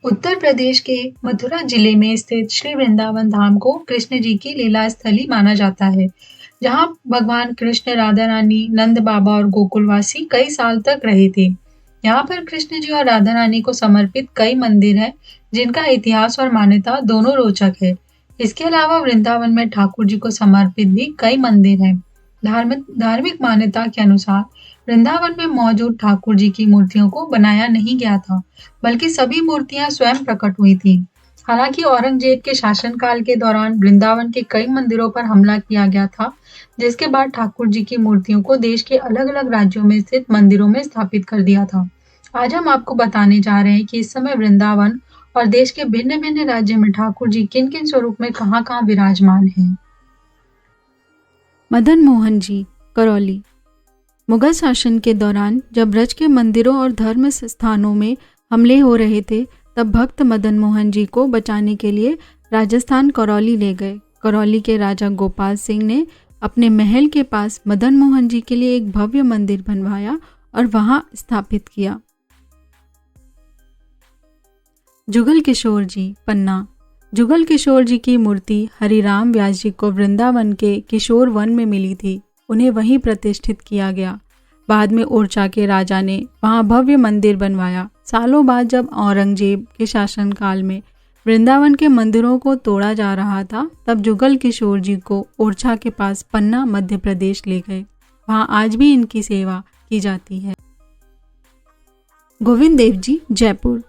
उत्तर प्रदेश के मथुरा जिले में स्थित श्री वृंदावन धाम को कृष्ण जी की लीला स्थली माना जाता है, जहाँ भगवान कृष्ण, राधा रानी, नंद बाबा और गोकुलवासी कई साल तक रहे थे। यहाँ पर कृष्ण जी और राधा रानी को समर्पित कई मंदिर हैं, जिनका इतिहास और मान्यता दोनों रोचक है। इसके अलावा वृंदावन में ठाकुर जी को समर्पित भी कई मंदिर हैं। धार्मिक धार्मिक मान्यता के अनुसार वृंदावन में मौजूद ठाकुर जी की मूर्तियों को बनाया नहीं गया था, बल्कि सभी मूर्तियां स्वयं प्रकट हुई थीं। हालांकि औरंगजेब के शासनकाल के दौरान वृंदावन के कई मंदिरों पर हमला किया गया था, जिसके बाद ठाकुर जी की मूर्तियों को देश के अलग-अलग राज्यों में स्थित मंदिरों में स्थापित कर दिया था। आज हम आपको बताने जा रहे हैं कि इस समय वृंदावन और देश के भिन्न-भिन्न राज्य में ठाकुर जी किन-किन स्वरूप में कहाँ-कहाँ विराजमान हैं। मदन मोहन जी, करौली। मुगल शासन के दौरान जब ब्रज के मंदिरों और धर्म स्थानों में हमले हो रहे थे, तब भक्त मदन मोहन जी को बचाने के लिए राजस्थान करौली ले गए। करौली के राजा गोपाल सिंह ने अपने महल के पास मदन मोहन जी के लिए एक भव्य मंदिर बनवाया और वहां स्थापित किया। जुगल किशोर जी, पन्ना। जुगल किशोर जी की मूर्ति हरिराम व्यास जी को वृंदावन के किशोर वन में मिली थी। उन्हें वहीं प्रतिष्ठित किया गया। बाद में ओरछा के राजा ने वहां भव्य मंदिर बनवाया। सालों बाद जब औरंगजेब के शासनकाल में वृंदावन के मंदिरों को तोड़ा जा रहा था, तब जुगल किशोर जी को ओरछा के पास पन्ना, मध्य प्रदेश ले गए। वहां आज भी इनकी सेवा की जाती है। गोविंद देव जी, जयपुर।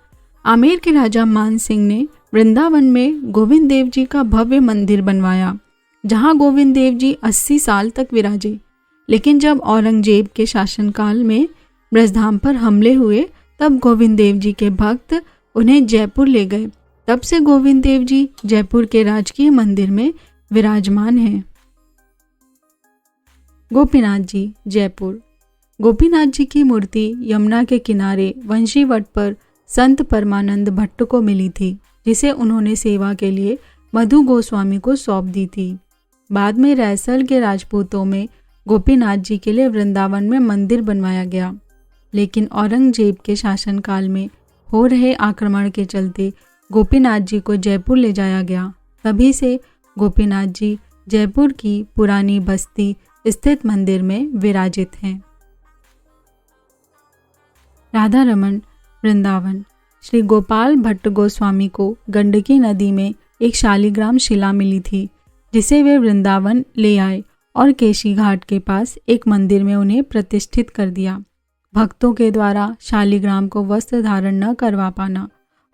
आमेर के राजा मान सिंह ने वृंदावन में गोविंद देव जी का भव्य मंदिर बनवाया, जहां गोविंद देव जी 80 साल तक विराजे। लेकिन जब औरंगजेब के शासनकाल में ब्रजधाम पर हमले हुए, तब गोविंद देव जी के भक्त उन्हें जयपुर ले गए। तब से गोविंद देव जी जयपुर के राजकीय मंदिर में विराजमान हैं। गोपीनाथ जी, जयपुर। गोपीनाथ जी की मूर्ति यमुना के किनारे वंशीवट पर संत परमानंद भट्ट को मिली थी, जिसे उन्होंने सेवा के लिए मधु गोस्वामी को सौंप दी थी। बाद में रैसल के राजपूतों में गोपीनाथ जी के लिए वृंदावन में मंदिर बनवाया गया। लेकिन औरंगजेब के शासनकाल में हो रहे आक्रमण के चलते गोपीनाथ जी को जयपुर ले जाया गया। तभी से गोपीनाथ जी जयपुर की पुरानी बस्ती स्थित मंदिर में विराजित हैं। राधा रमन, वृंदावन। श्री गोपाल भट्ट गोस्वामी को गंडकी नदी में एक शालिग्राम शिला मिली थी, जिसे वे वृंदावन ले आए और केशी घाट के पास एक मंदिर में उन्हें प्रतिष्ठित कर दिया। भक्तों के द्वारा शालिग्राम को वस्त्र धारण न करवा पाना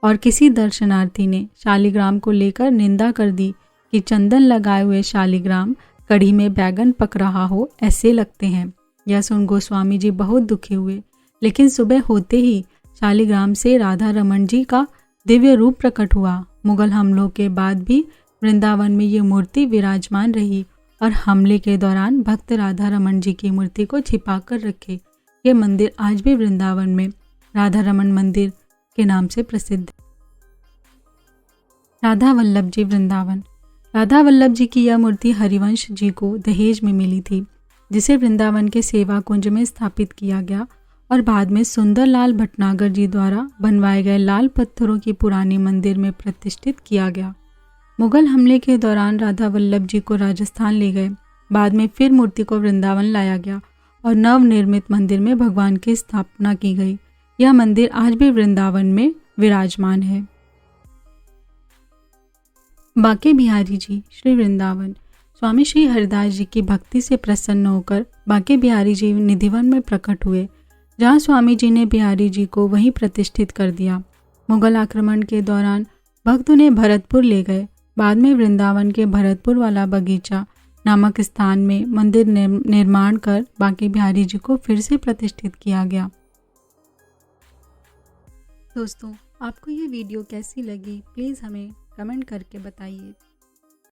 और किसी दर्शनार्थी ने शालिग्राम को लेकर निंदा कर दी कि चंदन लगाए हुए शालिग्राम कढ़ी में बैगन पक रहा हो, ऐसे लगते हैं। यह सुन गोस्वामी जी बहुत दुखी हुए। लेकिन सुबह होते ही शालिग्राम से राधा रमन जी का दिव्य रूप प्रकट हुआ। मुगल हमलों के बाद भी वृंदावन में ये मूर्ति विराजमान रही और हमले के दौरान भक्त राधा रमन जी की मूर्ति को छिपा कर रखे। ये मंदिर आज भी वृंदावन में राधा रमन मंदिर के नाम से प्रसिद्ध है। राधा वल्लभ जी, वृंदावन। राधा वल्लभ जी की यह मूर्ति हरिवंश जी को दहेज में मिली थी, जिसे वृंदावन के सेवा कुंज में स्थापित किया गया और बाद में सुंदरलाल भटनागर जी द्वारा बनवाए गए लाल पत्थरों की पुरानी मंदिर में प्रतिष्ठित किया गया। मुगल हमले के दौरान राधा वल्लभ जी को राजस्थान ले गए। बाद में फिर मूर्ति को वृंदावन लाया गया और नवनिर्मित मंदिर में भगवान की स्थापना की गई। यह मंदिर आज भी वृंदावन में विराजमान है। बांके बिहारी जी, श्री वृंदावन। स्वामी श्री हरिदास जी की भक्ति से प्रसन्न होकर बांके बिहारी जी निधिवन में प्रकट हुए, जहाँ स्वामी जी ने बिहारी जी को वहीं प्रतिष्ठित कर दिया। मुगल आक्रमण के दौरान भक्त उन्हें भरतपुर ले गए। बाद में वृंदावन के भरतपुर वाला बगीचा नामक स्थान में मंदिर निर्माण कर बांके बिहारी जी को फिर से प्रतिष्ठित किया गया। दोस्तों, आपको ये वीडियो कैसी लगी, प्लीज़ हमें कमेंट करके बताइए।